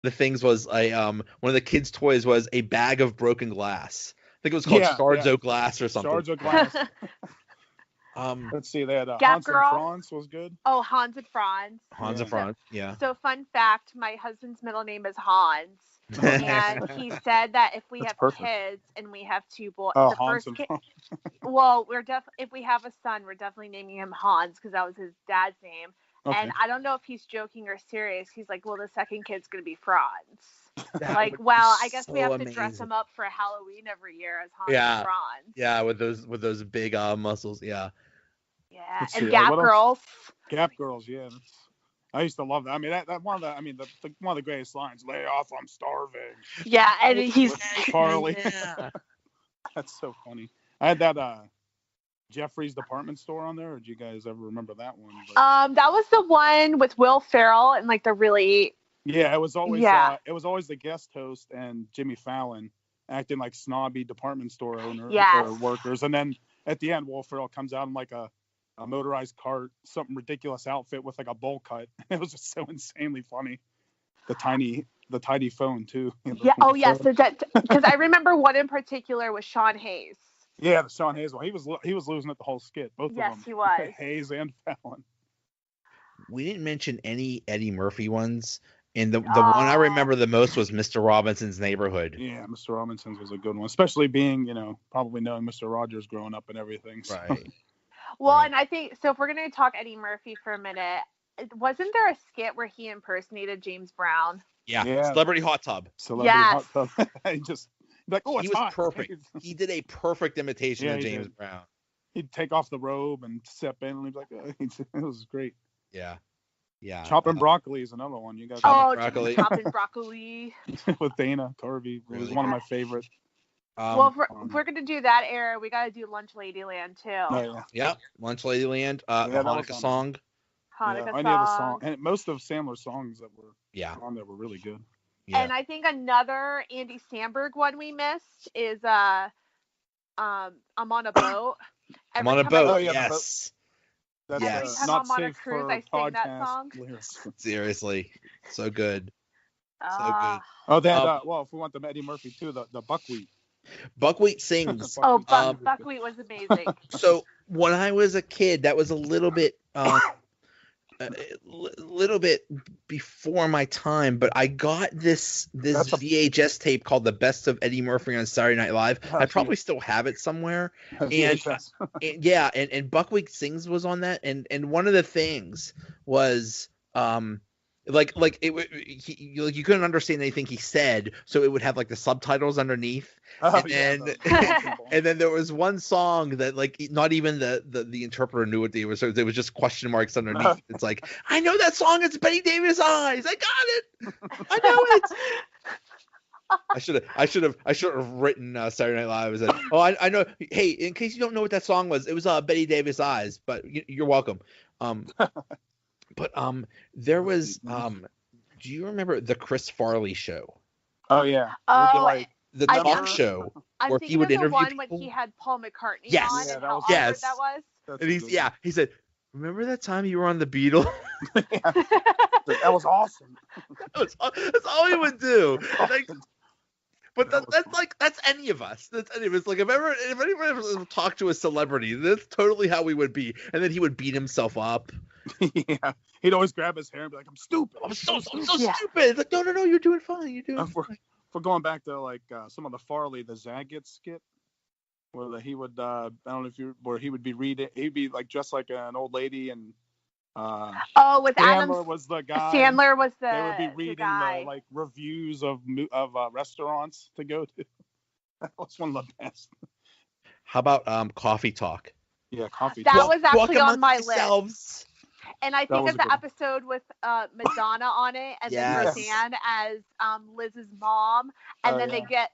the things was one of the kids' toys was a bag of broken glass. I think it was called Shards O' Glass or something. Shards O' Glass. Let's see, they had Hans and Franz was good. Oh, Hans and Franz. Hans and Franz, yeah. So fun fact, my husband's middle name is Hans. And he said that if we have kids and we have two boys, the first kid, well, if we have a son, we're definitely naming him Hans because that was his dad's name. Okay. And I don't know if he's joking or serious. He's like, well, the second kid's going to be Franz. Like, well, I guess we have to dress him up for Halloween every year as Hans and Franz. Yeah, with those big muscles, yeah. Yeah, and Gap Girls. Gap Girls, yeah. I used to love that. I mean, that one of one of the greatest lines. Lay off, I'm starving. Yeah, and he's Carly. Yeah. That's so funny. I had that Jeffrey's Department Store on there. Or did you guys ever remember that one? But... that was the one with Will Ferrell and like the really. Yeah, it was always the guest host and Jimmy Fallon acting like snobby department store owners or workers, and then at the end, Will Ferrell comes out in like a motorized cart, something ridiculous outfit with like a bowl cut. It was just so insanely funny. The tiny phone too. Yeah. Oh yeah. So that because I remember one in particular was Sean Hayes. Yeah, the Sean Hayes one. He was losing it the whole skit. Both of them. Yes, he was. Hayes and Fallon. We didn't mention any Eddie Murphy ones, and the one I remember the most was Mr. Robinson's Neighborhood. Yeah, Mr. Robinson's was a good one, especially being probably knowing Mr. Rogers growing up and everything. So. Right. Well, and I think, so if we're going to talk Eddie Murphy for a minute, wasn't there a skit where he impersonated James Brown? Yeah. Celebrity Hot Tub. Hot Tub. He just, like, oh, it's he was hot. Perfect. He did a perfect imitation of James Brown. He'd take off the robe and step in, and he'd be like, oh, it was great. Yeah. Yeah. Chopping Broccoli is another one. You guys Chopping Broccoli. With Dana Carvey. It was one of my favorites. Well, if we're going to do that era, we got to do Lunch Ladyland, too. Oh, yeah. Lunch Ladyland, the Hanukkah song. Hanukkah song. I knew the song. And most of Sandler's songs that were on there were really good. Yeah. And I think another Andy Samberg one we missed is I'm on a boat. I'm on a boat, yes. Every time I'm on a cruise, I sing that song. Seriously. So good. So good. Oh, they had, well, if we want the Eddie Murphy too, the buckwheat. Buckwheat sings. Buckwheat was amazing. So when I was a kid, that was a little bit before my time, but I got this VHS tape called The Best of Eddie Murphy on Saturday Night Live. I probably still have it somewhere. And Buckwheat Sings was on that, and one of the things was you couldn't understand anything he said, so it would have like the subtitles underneath. And then there was one song that like not even the interpreter knew what they were, so there was just question marks underneath. It's like, I know that song, it's Betty Davis Eyes. I got it. I know it. I should have written Saturday Night Live and said, oh, I know. Hey, in case you don't know what that song was, it was Betty Davis Eyes, but you're welcome. But there was do you remember the Chris Farley show? Oh yeah. The talk show where he would interview one people? When he had Paul McCartney on and how awkward that was. And he said, remember that time you were on the Beatles? That was awesome. That's all he would do. But that's any of us. That's any of us. Like if anyone ever talked to a celebrity, that's totally how we would be. And then he would beat himself up. Yeah, he'd always grab his hair and be like, "I'm stupid. I'm so stupid." Like, no, you're doing fine. You're doing fine. For going back to like some of the Farley, the Zagat skit, where he would I don't know where he would be reading, he'd be like dressed like an old lady, and with Sandler was the guy. Sandler was the They would be reading the like reviews of restaurants to go to. That was one of the best. How about Coffee Talk? Yeah, Coffee Talk. That was actually on my list. And I think of the episode with Madonna on it, and then Roseanne as Liz's mom, and then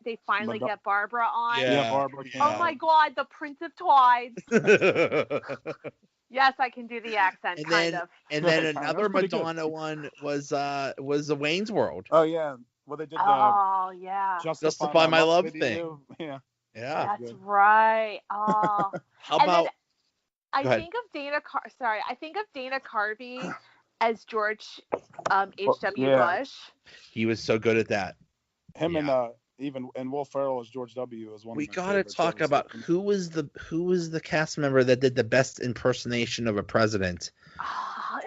they finally get Barbara on. Yeah, Barbara. Oh my God, the Prince of Twides. Yes, I can do the accent, kind of. And then another Madonna one was the Wayne's World. Oh yeah, well they did. Justify My Love thing. Yeah. That's right. Oh. How about? I think of Dana Carvey as George H.W. Bush. He was so good at that. Him and even Will Ferrell as George W. is one. We of my gotta talk about who was the cast member that did the best impersonation of a president.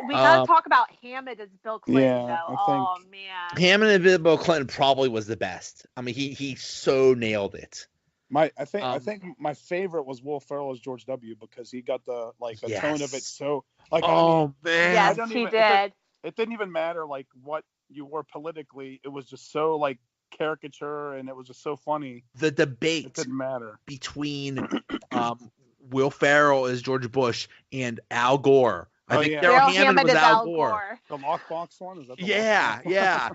We gotta talk about Hammond as Bill Clinton, though. Oh man, Hammond as Bill Clinton probably was the best. I mean, he so nailed it. I think my favorite was Will Ferrell as George W. because he got the tone of it so like. Man, yes, he did. It didn't even matter like what you were politically. It was just so like caricature, and it was just so funny. The debate it didn't matter between Will Ferrell as George Bush and Al Gore. I think Daryl Hammond was Al Gore. The lockbox one? Is that the yeah.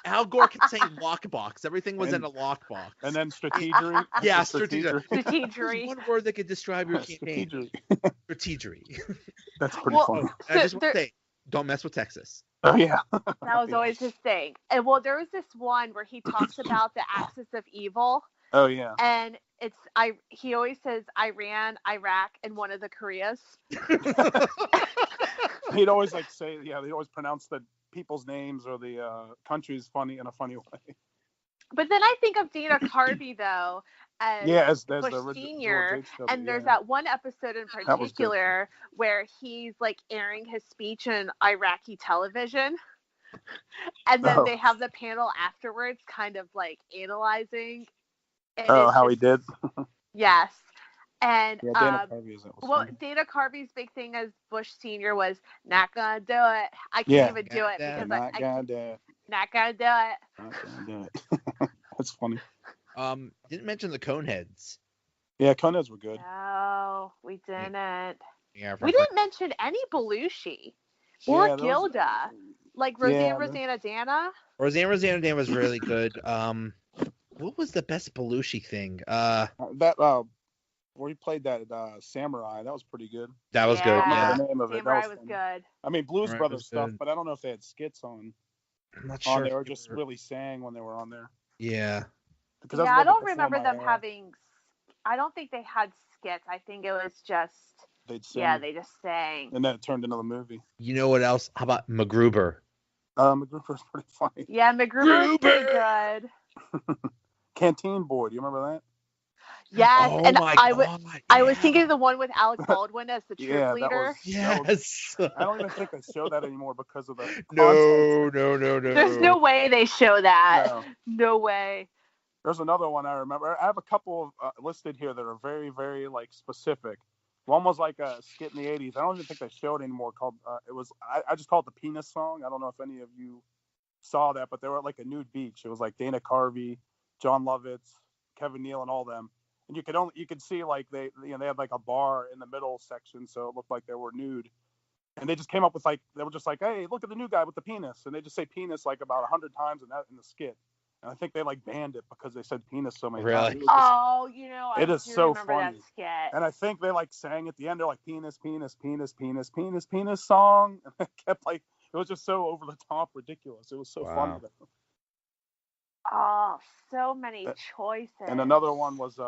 Al Gore kept saying lockbox. Everything was in a lockbox. And then strategery. Yeah, strategery. Strategery. One word that could describe your campaign. Strategery. That's pretty funny. I just want to say, don't mess with Texas. Oh, yeah. That was always his thing. And there was this one where he talks about the axis of evil. Oh, yeah. And he always says Iran, Iraq, and one of the Koreas. He'd always they'd always pronounce the people's names or the countries funny in a funny way. But then I think of Dana Carvey though as Bush the Senior, and there's that one episode in particular where he's like airing his speech in Iraqi television, and then they have the panel afterwards, kind of like analyzing. How he did. Yes. And Dana Carvey Dana Carvey's big thing as Bush Senior was not gonna do it. I can't even do it because not gonna do it. Not gonna do it. Not gonna do it. That's funny. Didn't mention the Coneheads. Yeah, Coneheads were good. No, we didn't. Yeah, we didn't mention any Belushi or Gilda. Like Rosanna Dana. Rosanna Dana was really good. What was the best Belushi thing? Where he played that samurai, that was pretty good. That was good. Yeah, the name of Samurai was good. I mean, Blues Brothers stuff, but I don't know if they had skits on. I'm not sure. They were just really sang when they were on there. Yeah. Because I don't remember them having. I don't think they had skits. I think it was just. They'd sing. Yeah, they just sang. And then it turned into the movie. You know what else? How about MacGruber? MacGruber's pretty funny. Yeah, MacGruber's pretty good. Canteen Boy, do you remember that? Yes, oh and I was thinking of the one with Alec Baldwin as the troop leader. Yes. I don't even think they show that anymore because of the No. There's no way they show that. No way. There's another one I remember. I have a couple of listed here that are very, very like specific. One was like a skit in the 80s. I don't even think they show it anymore. Called I just call it the Penis Song. I don't know if any of you saw that, but they were at like a nude beach. It was like Dana Carvey, John Lovitz, Kevin Neal, and all them. And you could see like they had like a bar in the middle section, so it looked like they were nude. And they just came up with they were just like, hey, look at the new guy with the penis, and they just say penis like about 100 times in the skit. And I think they like banned it because they said penis so many times. It is so funny. That skit. And I think they like sang at the end. They're like penis, penis, penis, penis, penis, penis song. And it kept like it was just so over the top ridiculous. It was so funny. Oh, so many choices. And another one was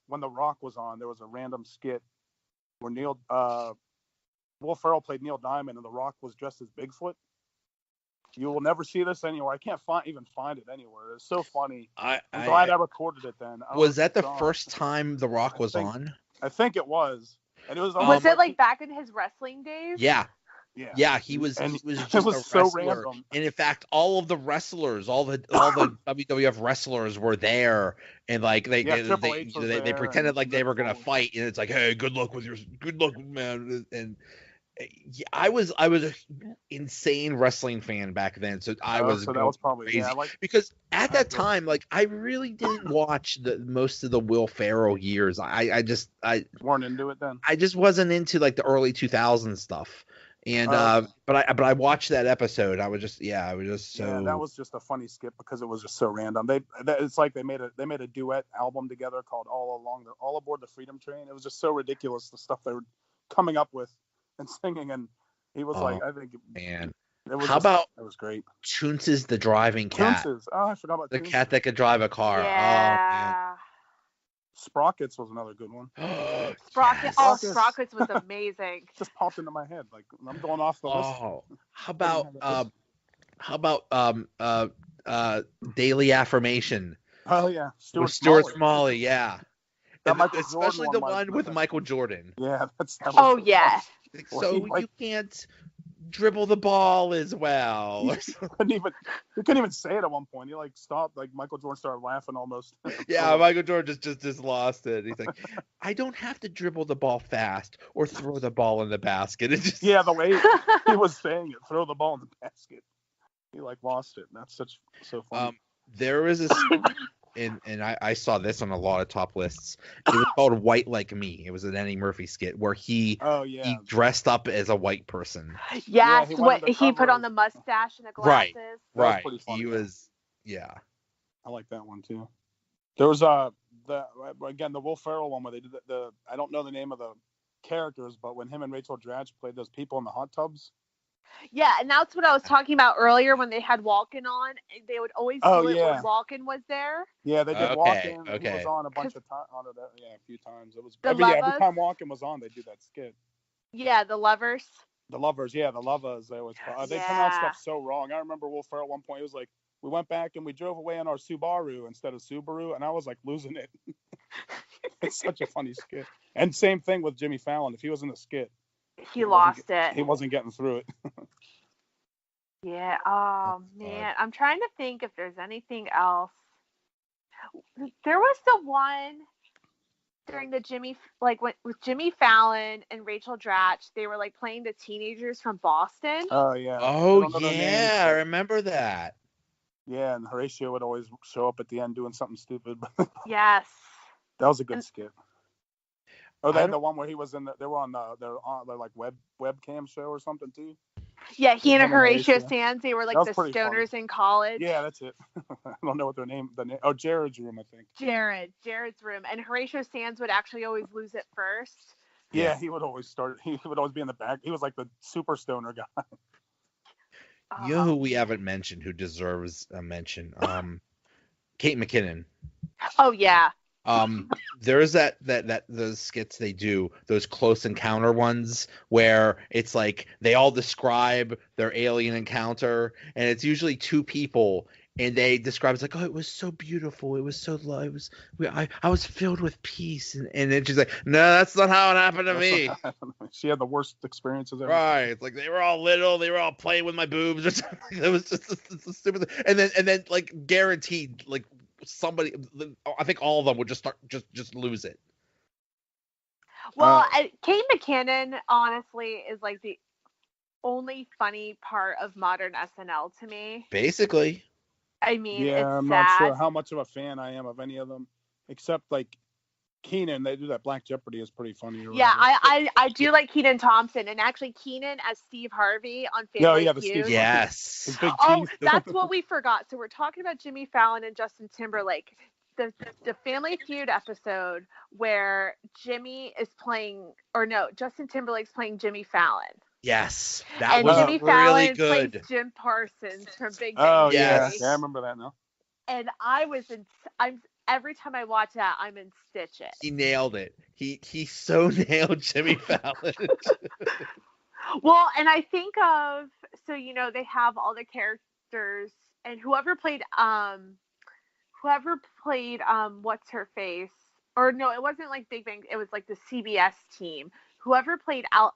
when The Rock was on. There was a random skit where Will Ferrell played Neil Diamond, and The Rock was dressed as Bigfoot. You will never see this anywhere. I can't even find it anywhere. It's so funny. I'm glad I recorded it then. Was that the first time The Rock was on? I think it was. And it was. Was it like back in his wrestling days? Yeah. Yeah, he was just a wrestler. So random. And in fact, all of the wrestlers, all the WWF wrestlers were there, and like they pretended like they were gonna fight, and it's like, hey, good luck, man. And I was an insane wrestling fan back then, so that was probably crazy because at that time, like I really didn't watch most of the Will Ferrell years. I weren't into it then. I just wasn't into like the early 2000s stuff. And but I watched that episode. I was just so. Yeah, that was just a funny skit because it was just so random. It's like they made a duet album together called All Aboard the Freedom Train. It was just so ridiculous, the stuff they were coming up with and singing. And he was I think, man. It was it was great. Toonces the driving cat. Toonces. Oh, I forgot about the cat that could drive a car. Yeah. Oh man. Sprockets was another good one. Sprockets. Oh, Sprockets was amazing. Just popped into my head. Like I'm going off the list. How about Daily Affirmation? Oh yeah, Stuart Smalley, yeah. Especially the one with Michael Jordan. Yeah, oh yeah. So you can't dribble the ball as well. He couldn't even say it at one point. He like stopped. Like Michael Jordan started laughing almost. Yeah, Michael Jordan just lost it. He's like, I don't have to dribble the ball fast or throw the ball in the basket. Yeah, the way he was saying it, throw the ball in the basket. He like lost it. That's so funny. There is a and I saw this on a lot of top lists. It was called White Like Me. It was an Eddie Murphy skit where he dressed up as a white person. Yes, he put on the mustache and the glasses. Right. He was I like that one too. There was the Will Ferrell one where they did the I don't know the name of the characters, but when him and Rachel Dratch played those people in the hot tubs. Yeah, and that's what I was talking about earlier when they had Walken on. They would always do it when Walken was there. Yeah, they did Walken. He was on a bunch of times. A few times. It was every time Walken was on, they do that skit. Yeah, the lovers. The lovers, yeah, the lovers. They always they pronounce stuff so wrong. I remember Will Ferrell at one point. He was like, we went back and we drove away in our Subaru instead of Subaru, and I was like losing it. It's such a funny skit. And same thing with Jimmy Fallon. If he was in the skit. He lost it. He wasn't getting through it. Yeah. Oh man, I'm trying to think if there's anything else. There was the one during the with Jimmy Fallon and Rachel Dratch. They were like playing the teenagers from Boston. Oh yeah. Oh yeah, I remember that. Yeah, and Horatio would always show up at the end doing something stupid. Yes. That was a good skit. Oh, they had the one where he was they were on their like webcam show or something too. Yeah, he and Horatio Sands, they were like the stoners funny. In college. Yeah, that's it. I don't know what their name. Oh, Jared's room, I think. Jared's room, and Horatio Sands would actually always lose it first. Yeah, he would always start. He would always be in the back. He was like the super stoner guy. You know who we haven't mentioned who deserves a mention? Kate McKinnon. Oh yeah. There is that those skits they do, those close encounter ones where it's like they all describe their alien encounter, and it's usually two people, and they describe it's like, oh, it was so beautiful, it was so love, I was filled with peace, and then she's like, no, that's not how it happened to me. She had the worst experiences ever. Right, it's like they were all little, they were all playing with my boobs or something. It was just a stupid thing. And then like guaranteed like. Somebody, I think all of them would just lose it. Well, Kate McKinnon honestly is like the only funny part of modern SNL to me. Basically. I mean, it's I'm sad. not sure how much of a fan I am of any of them, except like Keenan. They do that Black Jeopardy is pretty funny. Yeah, I do like Kenan Thompson, and actually Kenan as Steve Harvey on Family Feud. Yes. His big teeth. That's what we forgot. So we're talking about Jimmy Fallon and Justin Timberlake. The Family Feud episode where Justin Timberlake's playing Jimmy Fallon. Yes, that was Jimmy really Fallon good. Plays Jim Parsons from Big Bang Theory. Yes. Yeah, I remember that now. And every time I watch that, I'm in stitches. He nailed it. He so nailed Jimmy Fallon. Well, and I think of they have all the characters, and whoever played what's her face, or no, it wasn't like Big Bang. It was like the CBS team. Whoever played I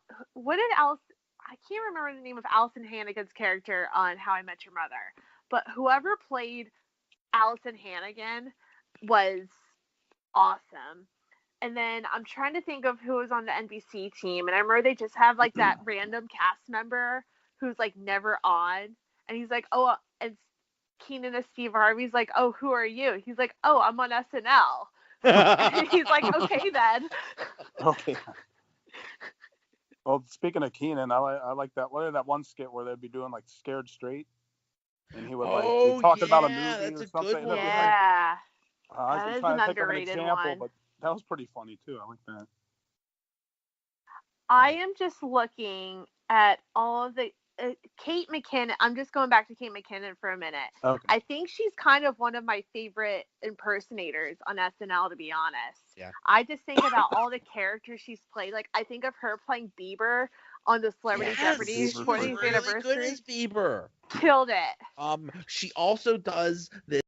can't remember the name of Allison Hannigan's character on How I Met Your Mother, but whoever played Allison Hannigan was awesome. And then I'm trying to think of who was on the NBC team, and I remember they just have like that random cast member who's like never on, and he's like, oh, and Keenan as Steve Harvey's like, oh, who are you? He's like, oh, I'm on SNL. And he's like, okay then. Okay. Well, speaking of Keenan, I like that. What is that one skit where they'd be doing like Scared Straight, and he would be talking about a movie or something. Yeah. I was trying to think of an example, but that was pretty funny too. I like that. I am just looking at all of the Kate McKinnon. I'm just going back to Kate McKinnon for a minute. Okay. I think she's kind of one of my favorite impersonators on SNL, to be honest. Yeah. I just think about all the characters she's played. Like, I think of her playing Bieber on the Celebrity Jeopardy 40th really anniversary. Good as Bieber. Killed it. She also does this